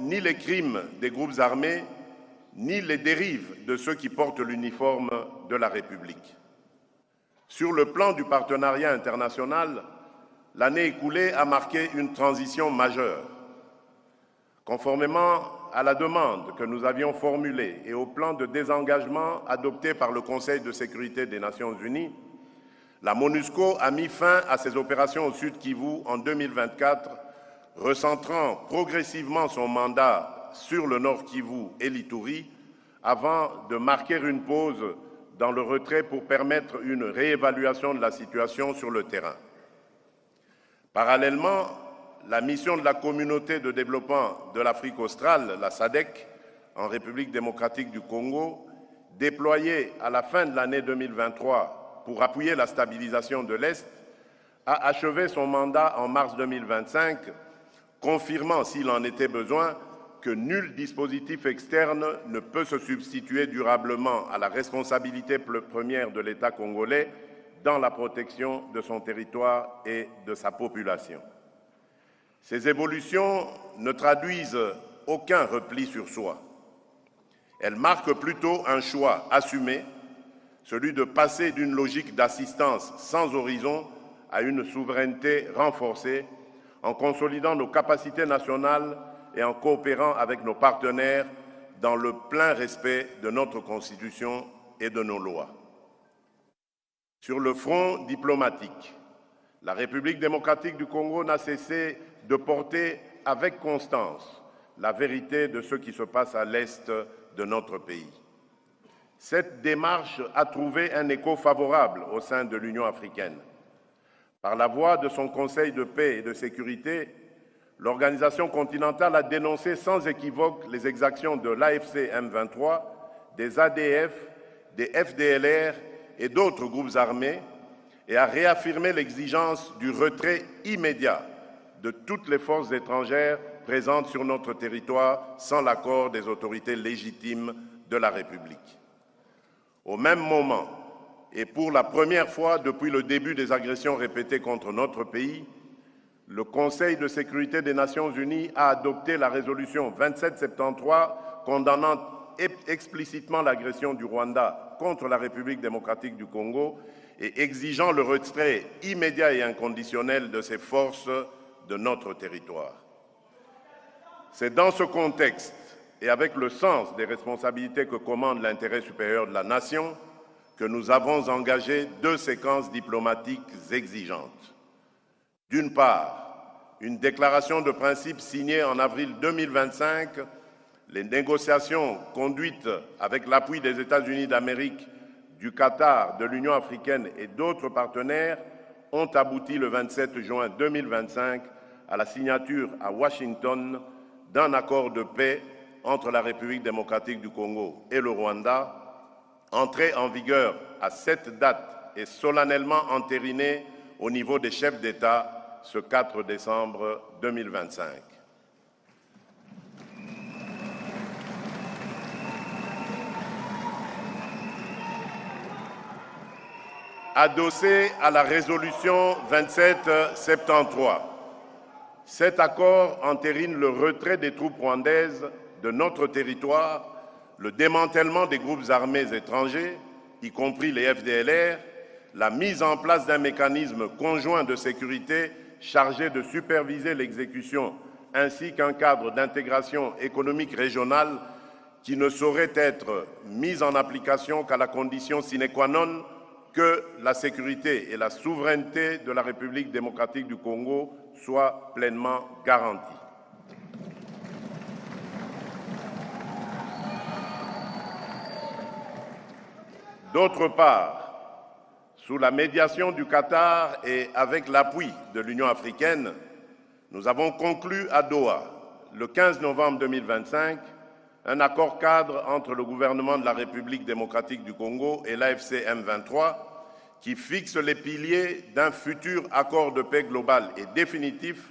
Ni les crimes des groupes armés, ni les dérives de ceux qui portent l'uniforme de la République. Sur le plan du partenariat international, l'année écoulée a marqué une transition majeure. Conformément à la demande que nous avions formulée et au plan de désengagement adopté par le Conseil de sécurité des Nations Unies, la MONUSCO a mis fin à ses opérations au Sud Kivu en 2024, recentrant progressivement son mandat sur le Nord Kivu et l'Ituri avant de marquer une pause dans le retrait pour permettre une réévaluation de la situation sur le terrain. Parallèlement, la mission de la Communauté de développement de l'Afrique australe, la SADC, en République démocratique du Congo, déployée à la fin de l'année 2023 pour appuyer la stabilisation de l'Est, a achevé son mandat en mars 2025, confirmant, s'il en était besoin, que nul dispositif externe ne peut se substituer durablement à la responsabilité première de l'État congolais dans la protection de son territoire et de sa population. Ces évolutions ne traduisent aucun repli sur soi. Elles marquent plutôt un choix assumé, celui de passer d'une logique d'assistance sans horizon à une souveraineté renforcée, en consolidant nos capacités nationales et en coopérant avec nos partenaires dans le plein respect de notre Constitution et de nos lois. Sur le front diplomatique, la République démocratique du Congo n'a cessé de porter avec constance la vérité de ce qui se passe à l'est de notre pays. Cette démarche a trouvé un écho favorable au sein de l'Union africaine. Par la voix de son Conseil de paix et de sécurité, l'organisation continentale a dénoncé sans équivoque les exactions de l'AFC M23, des ADF, des FDLR et d'autres groupes armés et a réaffirmé l'exigence du retrait immédiat de toutes les forces étrangères présentes sur notre territoire sans l'accord des autorités légitimes de la République. Au même moment, et pour la première fois depuis le début des agressions répétées contre notre pays, le Conseil de sécurité des Nations Unies a adopté la résolution 2773 condamnant explicitement l'agression du Rwanda contre la République démocratique du Congo et exigeant le retrait immédiat et inconditionnel de ces forces de notre territoire. C'est dans ce contexte et avec le sens des responsabilités que commande l'intérêt supérieur de la nation que nous avons engagé 2 séquences diplomatiques exigeantes. D'une part, une déclaration de principe signée en avril 2025, les négociations conduites avec l'appui des États-Unis d'Amérique, du Qatar, de l'Union africaine et d'autres partenaires ont abouti le 27 juin 2025 à la signature à Washington d'un accord de paix entre la République démocratique du Congo et le Rwanda, entré en vigueur à cette date et solennellement entériné au niveau des chefs d'État ce 4 décembre 2025. Adossé à la résolution 2773, cet accord entérine le retrait des troupes rwandaises de notre territoire, le démantèlement des groupes armés étrangers, y compris les FDLR, la mise en place d'un mécanisme conjoint de sécurité chargé de superviser l'exécution, ainsi qu'un cadre d'intégration économique régionale qui ne saurait être mis en application qu'à la condition sine qua non que la sécurité et la souveraineté de la République démocratique du Congo soient pleinement garanties. D'autre part, sous la médiation du Qatar et avec l'appui de l'Union africaine, nous avons conclu à Doha, le 15 novembre 2025, un accord cadre entre le gouvernement de la République démocratique du Congo et l'AFC M23 qui fixe les piliers d'un futur accord de paix global et définitif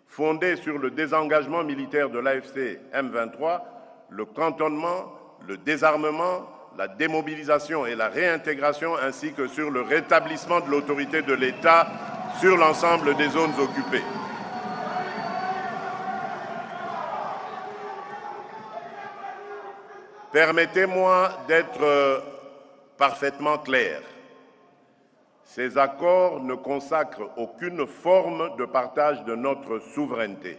fondé sur le désengagement militaire de l'AFC M23, le cantonnement, le désarmement, la démobilisation et la réintégration ainsi que sur le rétablissement de l'autorité de l'État sur l'ensemble des zones occupées. Permettez-moi d'être parfaitement clair. Ces accords ne consacrent aucune forme de partage de notre souveraineté.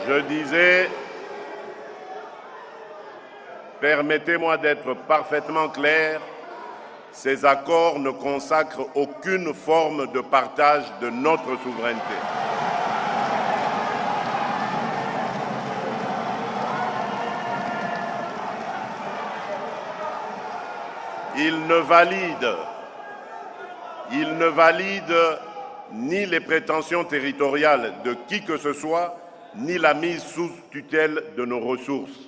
Je disais, permettez-moi d'être parfaitement clair, ces accords ne consacrent aucune forme de partage de notre souveraineté. Ils ne valident ni les prétentions territoriales de qui que ce soit, ni la mise sous tutelle de nos ressources.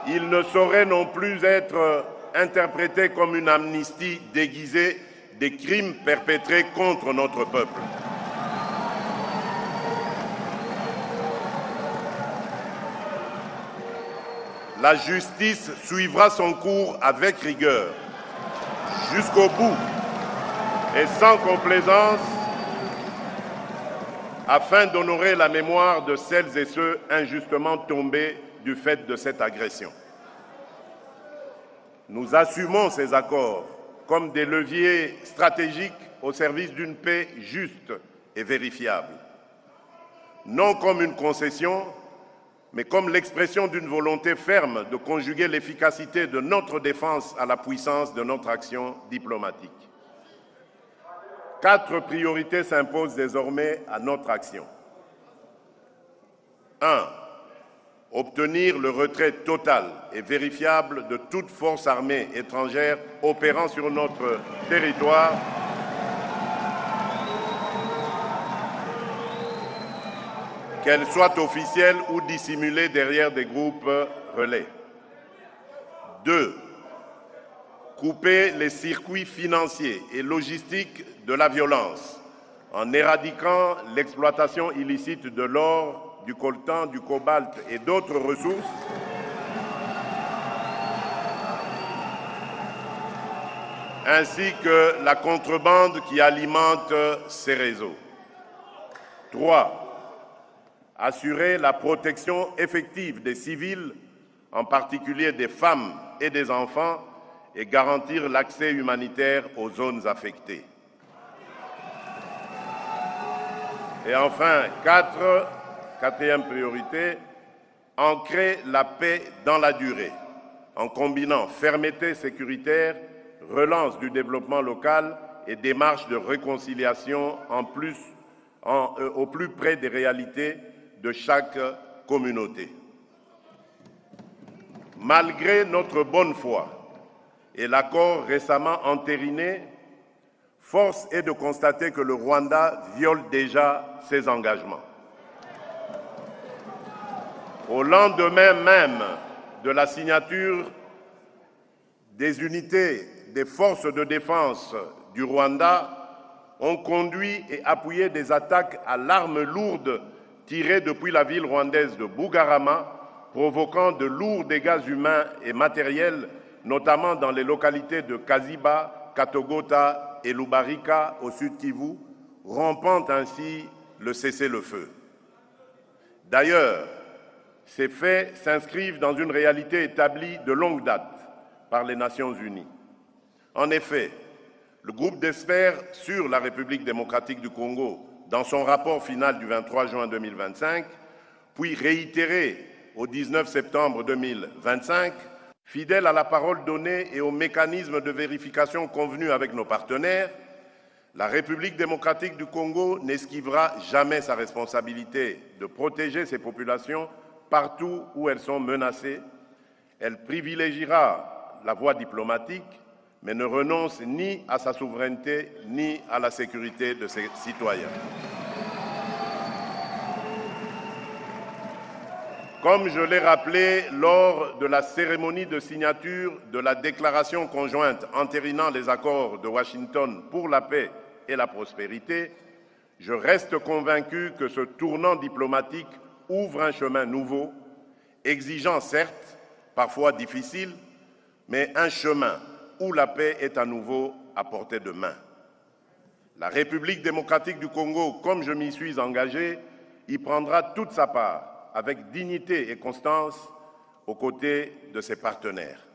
Il ne saurait non plus être interprété comme une amnistie déguisée des crimes perpétrés contre notre peuple. La justice suivra son cours avec rigueur, jusqu'au bout et sans complaisance, afin d'honorer la mémoire de celles et ceux injustement tombés du fait de cette agression. Nous assumons ces accords comme des leviers stratégiques au service d'une paix juste et vérifiable, non comme une concession, mais comme l'expression d'une volonté ferme de conjuguer l'efficacité de notre défense à la puissance de notre action diplomatique. 4 priorités s'imposent désormais à notre action. 1. Obtenir le retrait total et vérifiable de toute force armée étrangère opérant sur notre territoire qu'elle soit officielle ou dissimulée derrière des groupes relais. 2. Couper les circuits financiers et logistiques de la violence en éradiquant l'exploitation illicite de l'or, du coltan, du cobalt et d'autres ressources, ainsi que la contrebande qui alimente ces réseaux. 3. Assurer la protection effective des civils, en particulier des femmes et des enfants, et garantir l'accès humanitaire aux zones affectées. Et enfin, quatrième priorité, ancrer la paix dans la durée, en combinant fermeté sécuritaire, relance du développement local et démarches de réconciliation au plus près des réalités de chaque communauté. Malgré notre bonne foi et l'accord récemment entériné, force est de constater que le Rwanda viole déjà ses engagements. Au lendemain même de la signature, des unités des forces de défense du Rwanda ont conduit et appuyé des attaques à l'arme lourde tirées depuis la ville rwandaise de Bugarama, provoquant de lourds dégâts humains et matériels, notamment dans les localités de Kaziba, Katogota et Lubarika au sud Kivu, rompant ainsi le cessez-le-feu. D'ailleurs, ces faits s'inscrivent dans une réalité établie de longue date par les Nations Unies. En effet, le groupe d'experts sur la République démocratique du Congo, dans son rapport final du 23 juin 2025, puis réitéré au 19 septembre 2025, fidèle à la parole donnée et aux mécanismes de vérification convenus avec nos partenaires, la République démocratique du Congo n'esquivera jamais sa responsabilité de protéger ses populations partout où elles sont menacées. Elle privilégiera la voie diplomatique, mais ne renonce ni à sa souveraineté ni à la sécurité de ses citoyens. Comme je l'ai rappelé lors de la cérémonie de signature de la déclaration conjointe entérinant les accords de Washington pour la paix et la prospérité, je reste convaincu que ce tournant diplomatique ouvre un chemin nouveau, exigeant certes, parfois difficile, mais un chemin où la paix est à nouveau à portée de main. La République démocratique du Congo, comme je m'y suis engagé, y prendra toute sa part, avec dignité et constance, aux côtés de ses partenaires.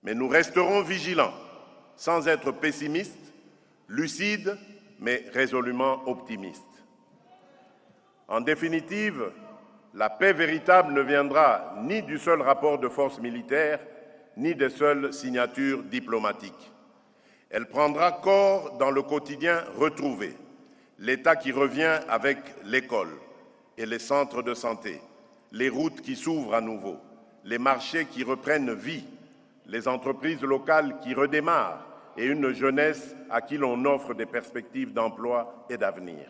Mais nous resterons vigilants, sans être pessimistes, lucides, mais résolument optimistes. En définitive, la paix véritable ne viendra ni du seul rapport de force militaire, ni des seules signatures diplomatiques. Elle prendra corps dans le quotidien retrouvé, l'État qui revient avec l'école et les centres de santé, les routes qui s'ouvrent à nouveau, les marchés qui reprennent vie, les entreprises locales qui redémarrent et une jeunesse à qui l'on offre des perspectives d'emploi et d'avenir.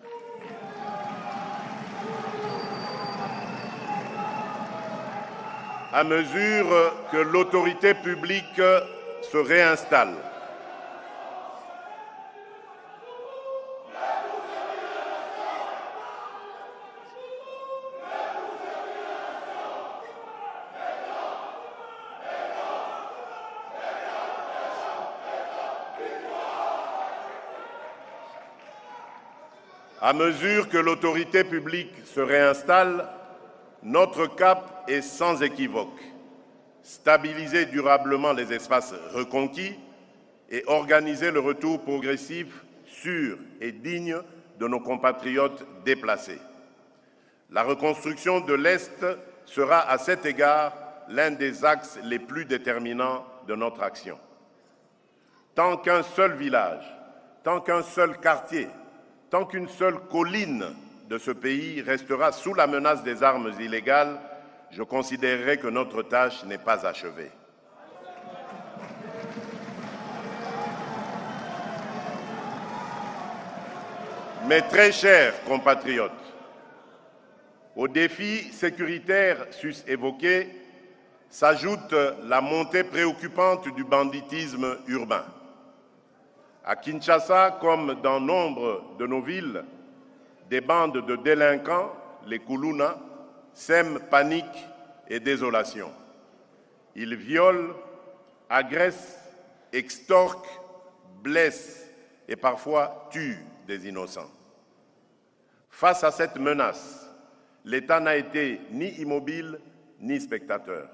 À mesure que l'autorité publique se réinstalle, notre cap est sans équivoque. Stabiliser durablement les espaces reconquis et organiser le retour progressif, sûr et digne de nos compatriotes déplacés. La reconstruction de l'Est sera à cet égard l'un des axes les plus déterminants de notre action. Tant qu'un seul village, tant qu'un seul quartier, tant qu'une seule colline de ce pays restera sous la menace des armes illégales, je considérerai que notre tâche n'est pas achevée. Mes très chers compatriotes, aux défis sécuritaires sus-évoqués s'ajoute la montée préoccupante du banditisme urbain. À Kinshasa, comme dans nombre de nos villes, des bandes de délinquants, les Kuluna, sèment panique et désolation. Ils violent, agressent, extorquent, blessent et parfois tuent des innocents. Face à cette menace, l'État n'a été ni immobile ni spectateur.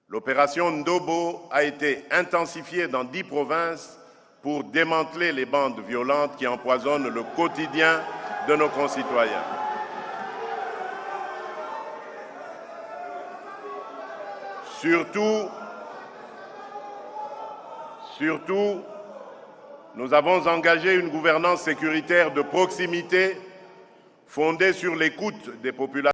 L'opération Ndobo a été intensifiée dans 10 provinces pour démanteler les bandes violentes qui empoisonnent le quotidien de nos concitoyens. Surtout, nous avons engagé une gouvernance sécuritaire de proximité fondée sur l'écoute des populations.